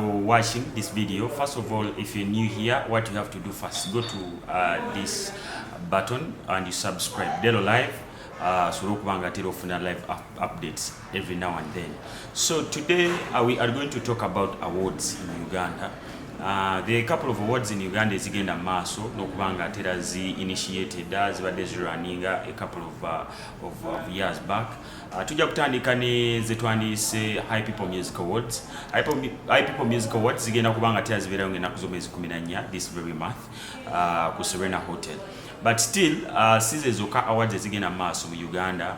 Watching this video. First of all, if you're new here, what you have to do first, go to this button and you subscribe. Delo live, so live updates every now and then. So today we are going to talk about awards in Uganda. There are a couple of awards in Uganda zigenda maaso nokubanga atera initiated running a couple of years back. Tujja kutandika ne zetwandise High People Music Awards. High People Music Awards zigenda kubanga atera zibeera ngena kuzomezi 14 this very month ku Serena Hotel. But still size zoka awards zigenda maaso mu Uganda.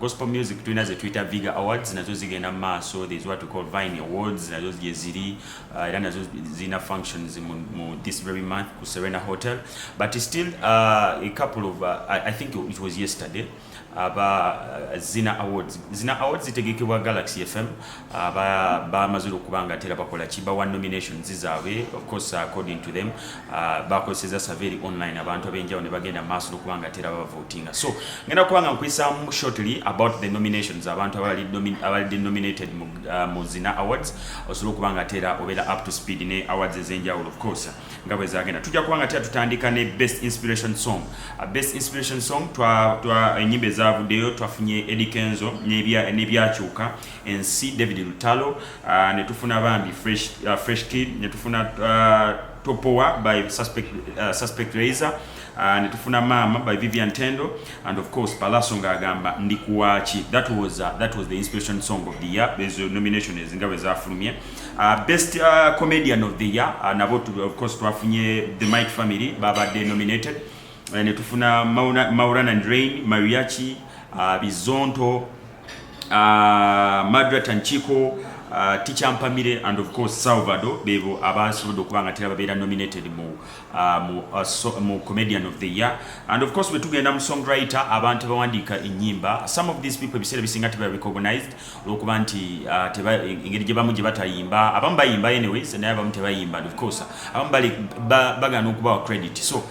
Gospel music tulina ze Twitter Viga Awards nazo zigenda maaso. There's what we call Vine Awards nazo ziri era nazo zina functions mu this very month ku Serena Hotel. But still a couple of I think it was yesterday Zina Awards zitegekebwa Galaxy FM bamaze okubanga tera bakola kiba one nominations zizaabe. Of course according to them bakoseza survey online abantu abenjawo ne bagenda maaso okubanga tera voting. So ngenda kubanga nkwisa shortly about the nominations abantu abali nominated mu Zina Awards osobola okubanga tera obera up to speed ne awards ezenjawulo. Of course nga bwe zagenda tujja kubanga tera tutandika ne best inspiration song. Best inspiration song twa enyimbe zavuddeyo twafunye Eddie Kenzo nebyakyuka NC David Lutalo ne tufuna bambi fresh kid ne tufuna Topowa by suspect Razor ne tufuna Mama by Vivian Tendo and of course Palaso ngagamba ndikuwachi. That was the inspiration song of the year. There's a nomination ezingawe zafulumye. Best comedian of the year nabo of course twafunye The Mike Family babadde nominated. Ne tufuna Maurana and Rain, Mariachi, Bizonto, Madra Tanchiko, Teacher Mpamire and of course Salvador bebo abasobola okubanga tera babeera nominated mu comedian of the year. And of course we tugenda mu songwriter abantu bawandiika ennyimba. Some of these people biseera bisinga teba recognized olwokuba nti engeri gye bamu gye batayimba abamu bayimba anyways naye abamu tebayimba and of course abamu bagana okubawa credit. So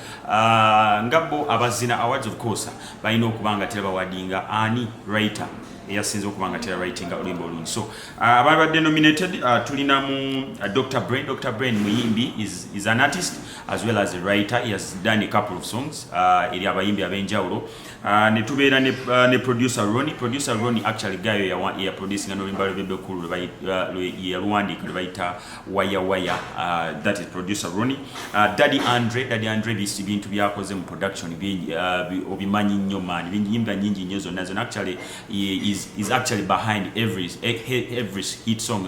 ngabo abazina awards of course balina okubanga tera bawadinga ani writer eyasinze okubanga tera writing oluyimba olungi. So ababadde nominated tulina mu Dr. Brain muyimbi is an artist as well as a writer. He has done a couple of songs eri abayimbi abenjawulo. Ne tubeera ne producer Ronnie actually gayo ya producing oluyimba lw'ebbekulu yaluwandiika lwe bayita waya that is producer Ronnie. Daddy Andre bintu byakoze mu production bingi obimanyi nnyo man binnyimba nyingi nnyo zonna actually is actually behind every hit song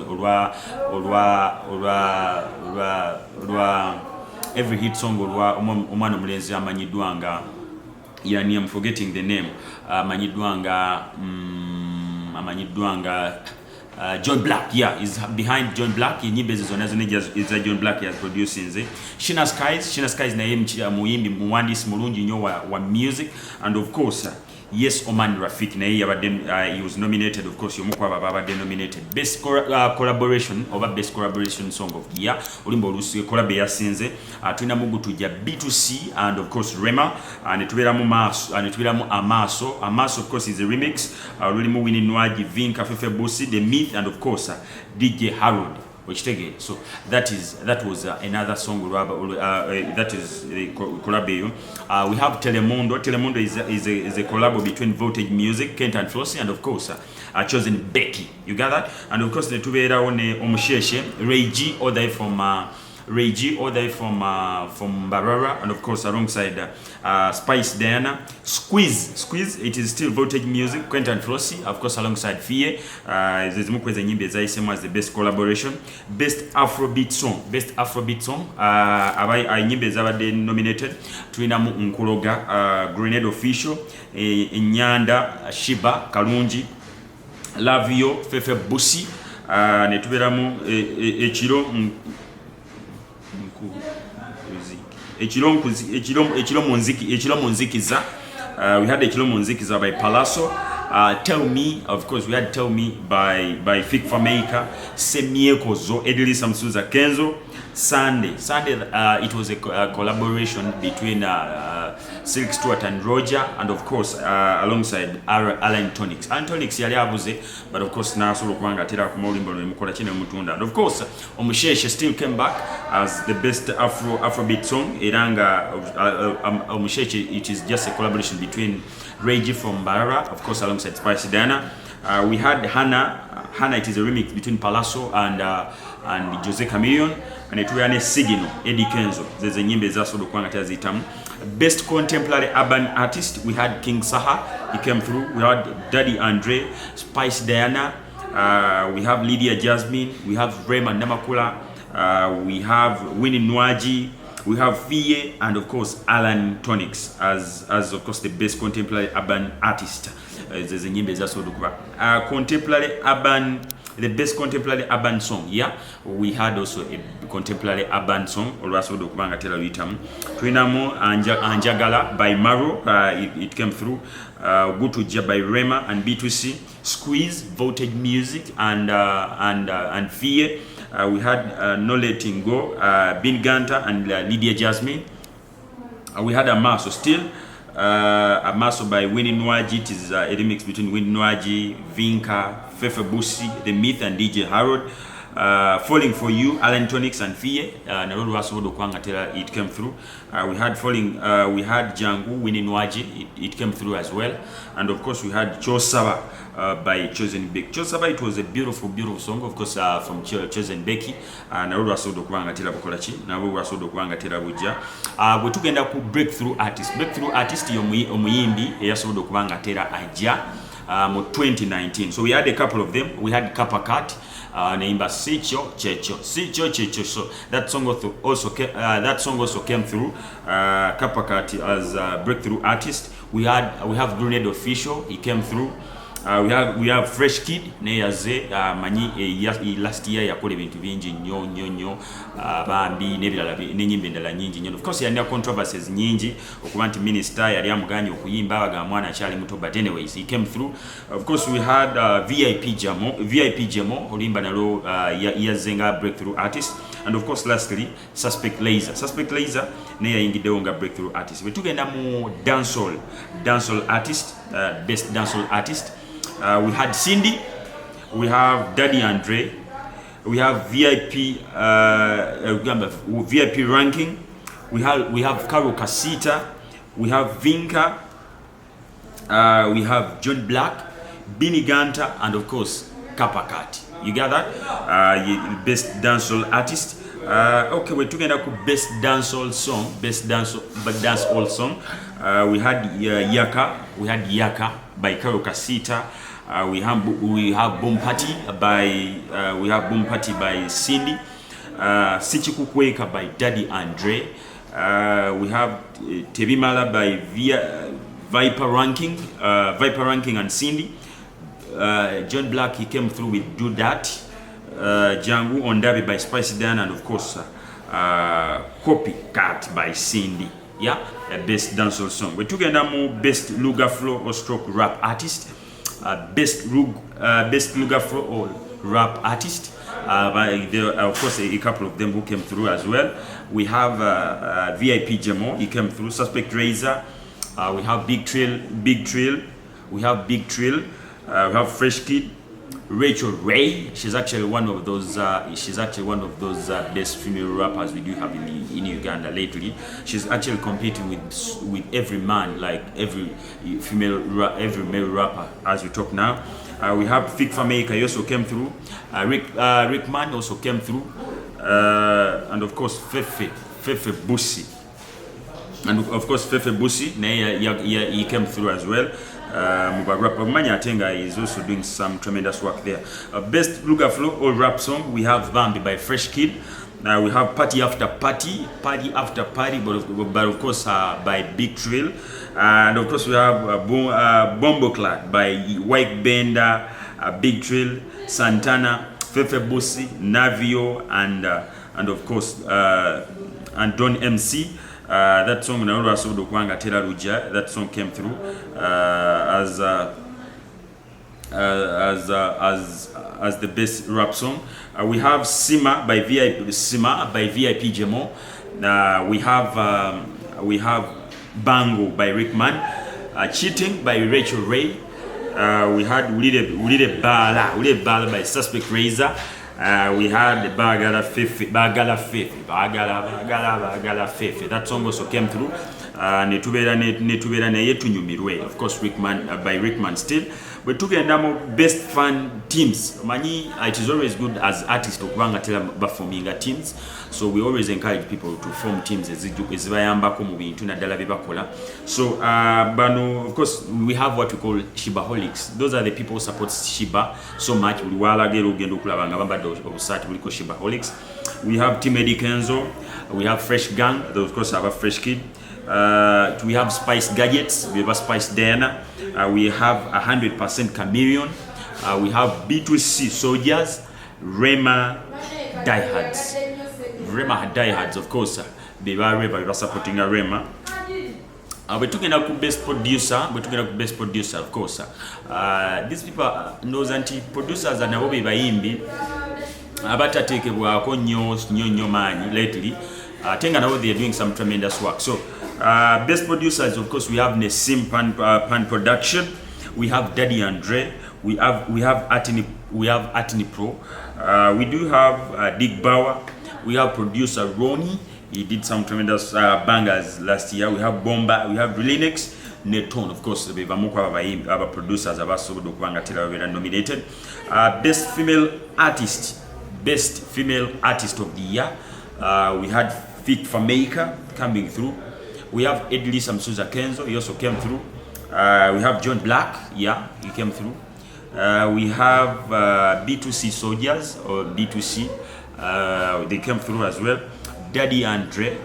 every hit song omwana omulenzi amanyiddwa nga yani I'm forgetting the name amanyiddwa nga John Black, is behind John Black. Enyimbe zonna is John Black has producing ze. Shina Skies naye muyimbi muwandiisi mulungi nnyo wa music and of course Yes Oman Rafiki naye he was nominated of course yomu kwaba babadde nominated best collaboration oba best collaboration song of the year olimba olusi collab yasinze tulina mugutujja B2C and of course Rema and tubeeramu Amaso of course is a remix lulimu Winnie Nwaji Vinka Fefe Busi The Myth and of course DJ Harold Wichitege. So that was another song that is a collab. We have Telemundo is a collab between Voltage Music, Kent and Flossie, and of course chosen Becky. You got that? And of course the tubeera one Omusheshe Ray G all the way from Barara and of course alongside Spice Diana. Squeeze it is still Voltage Music, Quentin Flossie of course alongside Fie. Zimukweza nyimbe zaisemu as the best collaboration. Best Afrobeat song abai nyimbe zabadde nominated tulina mu Nkuloga Grenade Official Nyanda Shiba Kalungi Lavio Fefe Busi ne tubeeramu ekiro munzikiza. We had ekiro munzikiza by Palaso. Tell Me, of course we had Tell Me by Fik Fameka, Semiekozo, Edilisa Msuza Kenzo. Sunday it was a collaboration between Silk Stewart and Roger, and of course alongside Alan Tonics. Alan Tonics yali abuze, but of course nasobola kubanga atera ku mawulimbo nemukola kine mutunda. And of course Omusheshe still came back as the best Afrobeat song. Eranga Omusheshe, it is just a collaboration between Reggie from Barara, of course alongside Spicy Diana. We had Hannah, it is a remix between Palazzo and Jose Chameleone, and it was Signal, Eddie Kenzo. There's a nyimbe zasobola kubanga tazitamu. Best contemporary urban artist, we had King Saha, he came through. We had Daddy Andre, Spice Diana, we have Lydia Jasmine, we have Raymond Namakula, we have Winnie Nwaji, we have Fiye, and of course Alan Tonics as of course the best contemporary urban artist. There's a nyimbe zasobola contemporary urban, the best contemporary urban song. Yeah, we had also a contemporary urban song olwasobola okubanga tera luyitamu. Twinamo Anjagala by Maro, it came through. Gutuja by Rema and B2C. Squeeze, Voltage Music, and Fear. We had No Letting Go, Bin Ganta and Lydia Jasmine. We had Amaso still. Amaso by Winnie Nwaji. It is a remix between Winnie Nwaji, Vinka, Fefe Busi, The Myth, and DJ Harold. Falling for You, Alan Tonics and Fiye. It came through. We had we had Django, Winnie Nwaji. It came through as well. And of course we had Chosaba by Chosen Becky. Chosaba, it was a beautiful song, of course, from Chosen Becky. We took a breakthrough artist. Breakthrough artist omuyimbi eyasobola okubanga atera ajja mu 2019. So we had a couple of them. We had Kappa Cat, naimba Sicho Checho. So that song also came through. Kappa Cat as a breakthrough artist. We have Grenade Official, he came through. We have Fresh Kid neyaze manyi last year yakola ebintu bingi nnyo bambi nebirala n'enyimbe endala nyingi nnyo. Of course yalina controversies nyingi okuba nti minister yali amuganye okuyimba abaga mwana akyali muto, but anyways he came through. Of course we had VIP Jamo olimba nalo yazenga breakthrough artist. And of course lastly Suspect Laser neya yingiddewo nga breakthrough artist. We tugenda mu dancehall artist, best dancehall artist. We had Cindy, we have Daddy Andre, we have VIP ranking, we have Karo Kasita, we have Vinka, we have John Black, Bini Ganta, and of course Kappa Cat. You got that? Best dancehall artist. Okay, we're talking about best dancehall song, song. We had Yaka by Karo Kasita. We have Boom Party by Cindy. Sichikukweka by Daddy Andre. We have Tebimala by Viper Ranking and Cindy. John Black, he came through with Do That. Django Ondabe by Spicy Dan, and of course Copycat by Cindy. Yeah, best dancehall song. We're talking about best Luga Flow or stroke rap artist. Best Luga Flow or rap artist. There are of course a couple of them who came through as well. We have VIP Jamo, he came through. Suspect Razor. We have Big Trill. We have Big Trill. We have Fresh Kid. Rachel Ray, she's actually one of those best female rappers we do have in Uganda lately. She's actually competing with every man, like every male rapper as we talk now. We have Fikfa Maker, he also came through. Rickman also came through, and of course Fefe Busi. And of course Fefe Busi, he came through as well. Manya Atenga is also doing some tremendous work there. Best Luga Flow or rap song, we have Bambi by Fresh Kid. We have Party After Party, but of course by Big Trill. And of course we have Bomboclat by White Bender, Big Trill, Santana, Fefe Busi, Navio, and of course and Don MC. That song that song came through as the best rap song. We have Sima by VIP Jamo. We have Bango by Rickman, Cheating by Rachel Ray. We had Ulide Bala by Suspect Razor. We had the Bagala Fefe. That song also came through. Netubera naye tunyumirwe. Of course, Rickman by Rickman still. We took a number of best fun teams. Mani, it is always good as artists to performing teams. So we always encourage people to form teams as bayambako mu bintu naddala bye bakola. So bano, of course, we have what we call Shibaholics. Those are the people who support Shiba so much. Buli walagera ogenda okulaba nga bambadde obusati buliko Shibaholics. We have Team Eddie Kenzo. We have Fresh Gang. Those, of course, have a Fresh Kid. We have Spice Gadgets. We have Spice Diana. We have 100% Chameleon. We have B2C Soldiers. Rema Diehards. Rema Diehards, of course. They were supporting a Rema. We're talking about best producer. Of course. These people knows anti-producers and nabo bebayimbi abatateekebwako nnyo maanyi lately. Tenga nabo they are doing some tremendous work. So best producers, of course, we have Nessim Pan Production. We have Daddy Andre. We have Atini Pro. We do have Dick Bauer. We have producer Ronnie. He did some tremendous bangers last year. We have Bomba. We have Linux. Neton, of course, the our producers have also nominated. Best female artist of the year. We had Fit Fameka coming through. We have Edlisa Msuza Kenzo. He also came through. We have John Black. Yeah, he came through. We have B2C Soldiers or B2C. They came through as well. Daddy Andre.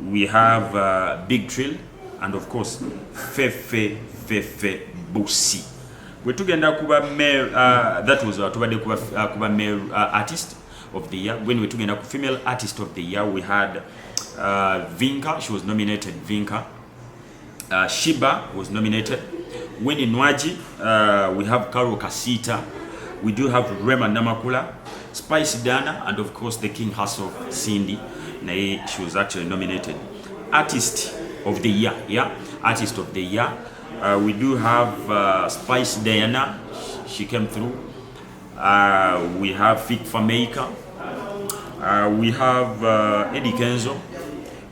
We have Big Trill. And of course, Fefe Busi. We're tugenda kuba male, that was kuba male artist of the year. When we're talking about female artist of the year, we had Vinka. She was nominated. Vinka. Shiba was nominated. Winnie Nwaji. We have Karo Kasita. We do have Rema Namakula, Spice Dana, and of course the King Hustle Cindy. She was actually nominated. Artist of the year, Artist of the year. We do have Spice Diana. She came through. We have Fit Fameka. We have Eddie Kenzo.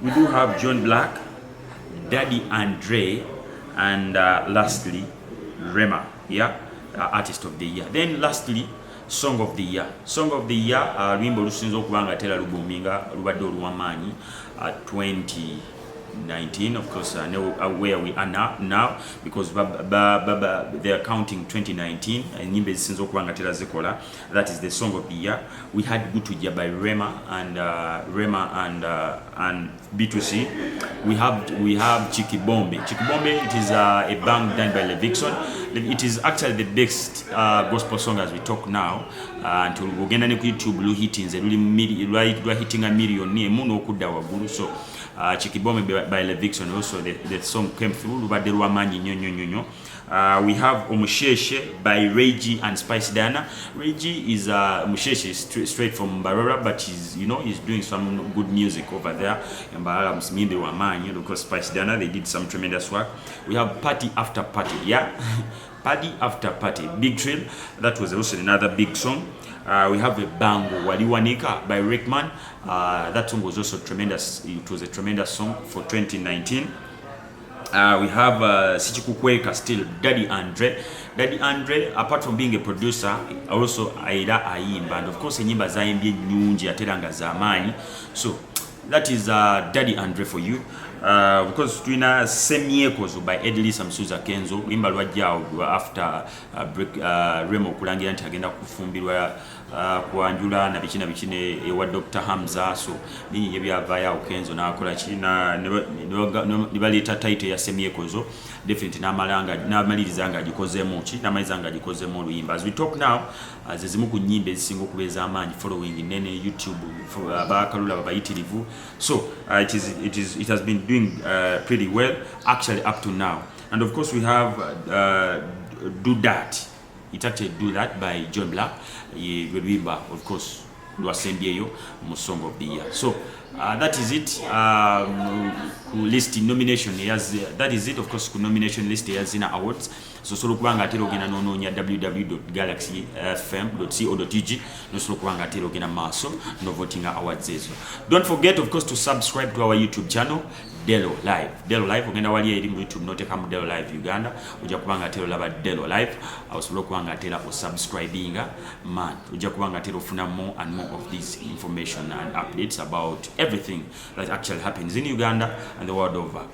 We do have John Black, Daddy Andre, and lastly Rema, Artist of the year. Then lastly, Song of the year. Song of the year, lwimbo lusinza okuba nga tera lubuminga lubadde olw'amaanyi 2019, of course, where we are now because they are counting 2019 nyimbe zisinza okuba nga tera zikola. That is the Song of the year. We had Gutuja by Rema and B2C. We have Chikibombe. Chikibombe, it is a bang done by Levixon. It is actually the best gospel song as we talk now. Until we get on YouTube, lu hitting hitting a million name no kudda wagulu. So Chikibombe by Levixon also the song came through. We have Omusheshe by Reggie and Spice Diana. Reggie is Omusheshe is straight from Mbarara, but he's doing some good music over there. And Mbarara Msiminde Wamanyi, because Spice Diana, they did some tremendous work. We have Party After Party, Party After Party, Big Trill. That was also another big song. We have a Bango Waliwanika by Rickman. That song was also tremendous. It was a tremendous song for 2019. We have Sichikukweka still, Daddy Andre. Daddy Andre, apart from being a producer, also aida ayimba, and of course enyimba zayimbye nyungi ateranga zamani. So that is Daddy Andre for you. Because twina Semyekozo by Edlisa Msuza Kenzo, wimba lwajjao after Remo kulangira nti agenda kufumbirwa kuanjula na bichine ewa Dr. Hamza. So ninyi byavaya Kenzo nakola china nibaleta title ya Semyekozo. Definitely namaliriza agikozemu ki namalizanga agikozemu oluyimba. As we talk now, zezimu ku nyimbe zisinga okubeza amaanyi following nene YouTube abakalula babayitirivu. So it has been doing pretty well actually up to now. And of course we have Do That. It actually Do That by John Black. Of course lwasembyeyo mu Song of the Year. So that is it. List nomination that is it, of course. Nomination list yazina awards. So solo kubanga atero gina nononya www.galaxyfm.co.ug no solo kubanga atero gina maso no voting awards ezo. Don't forget, of course, to subscribe to our YouTube channel Delo Live. Delo Live ogenda wali eri mu YouTube note kama Delo Live Uganda uja kubanga atero laba Delo Live au solo kubanga atera o subscribinga man uja kubanga atero funa more and more of this information and updates about everything that actually happens in Uganda and the world over.